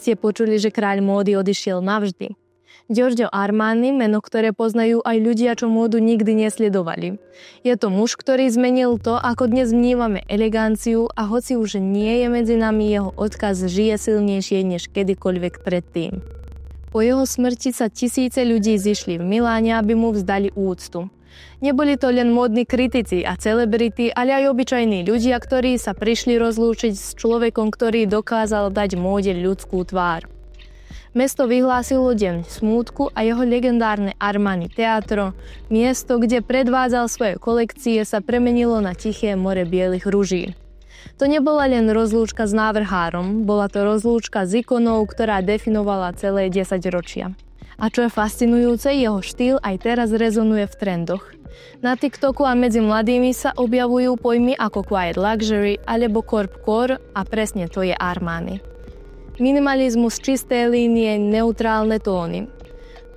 ste počuli, že kráľ módy odišiel navždy. Giorgio Armani, meno, ktoré poznajú aj ľudia, čo módu nikdy nesledovali. Je to muž, ktorý zmenil to, ako dnes vnímame eleganciu a hoci už nie je medzi nami, jeho odkaz žije silnejšie než kedykoľvek predtým. Po jeho smrti sa tisíce ľudí zišli v Miláne, aby mu vzdali úctu. Neboli to len módni kritici a celebrity, ale aj obyčajní ľudia, ktorí sa prišli rozlúčiť s človekom, ktorý dokázal dať móde ľudskú tvár. Mesto vyhlásilo deň smútku a jeho legendárne Armani Teatro, miesto, kde predvádzal svoje kolekcie, sa premenilo na tiché more bielých ruží. To nebola len rozlúčka s návrhárom, bola to rozlúčka s ikonou, ktorá definovala celé 10 ročia. A čo je fascinujúce, jeho štýl aj teraz rezonuje v trendoch. Na TikToku a medzi mladými sa objavujú pojmy ako quiet luxury alebo corpcore a presne to je Armani. Minimalizmus, čisté línie, neutrálne tóny.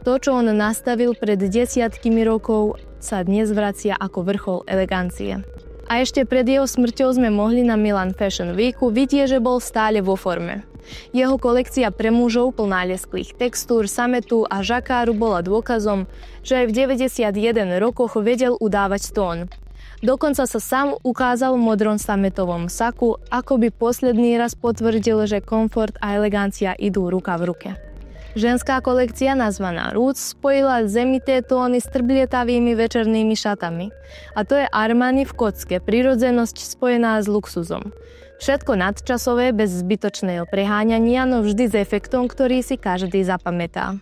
To, čo on nastavil pred desiatkami rokov, sa dnes vracia ako vrchol elegancie. A ešte pred jeho smrťou sme mohli na Milan Fashion Weeku vidieť, že bol stále vo forme. Jeho kolekcia pre mužov plná lesklých textúr, sametu a žakáru bola dôkazom, že aj v 91 rokoch vedel udávať tón. Dokonca sa sám ukázal v modrom sametovom saku, ako by posledný raz potvrdil, že komfort a elegancia idú ruka v ruke. Ženská kolekcia nazvaná Roots spojila zemité tóny s trblietavými večernými šatami. A to je Armani v kocke, prirodzenosť spojená s luxuzom. Všetko nadčasové, bez zbytočného preháňania, no vždy s efektom, ktorý si každý zapamätá.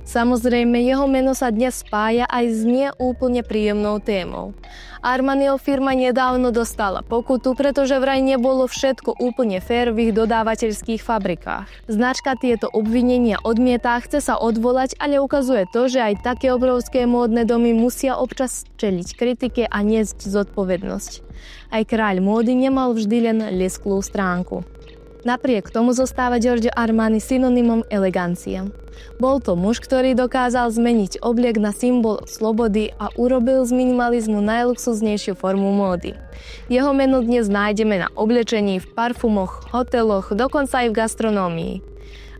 Samozrejme, jeho meno sa dnes spája aj s neúplne príjemnou témou. Armaniho firma nedávno dostala pokutu, pretože vraj nebolo všetko úplne fér v ich dodávateľských fabrikách. Značka tieto obvinenia odmietá, chce sa odvolať, ale ukazuje to, že aj také obrovské módne domy musia občas čeliť kritike a niesť zodpovednosť. Aj kráľ módy nemal vždy len lesklú stránku. Napriek tomu zostáva Giorgio Armani synonymom elegancie. Bol to muž, ktorý dokázal zmeniť obliek na symbol slobody a urobil z minimalizmu najluxuznejšiu formu módy. Jeho meno dnes nájdeme na oblečení, v parfumoch, hoteloch, dokonca aj v gastronómii.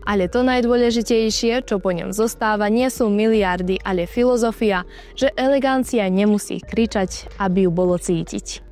Ale to najdôležitejšie, čo po ňom zostáva, nie sú miliardy, ale filozofia, že elegancia nemusí kričať, aby ju bolo cítiť.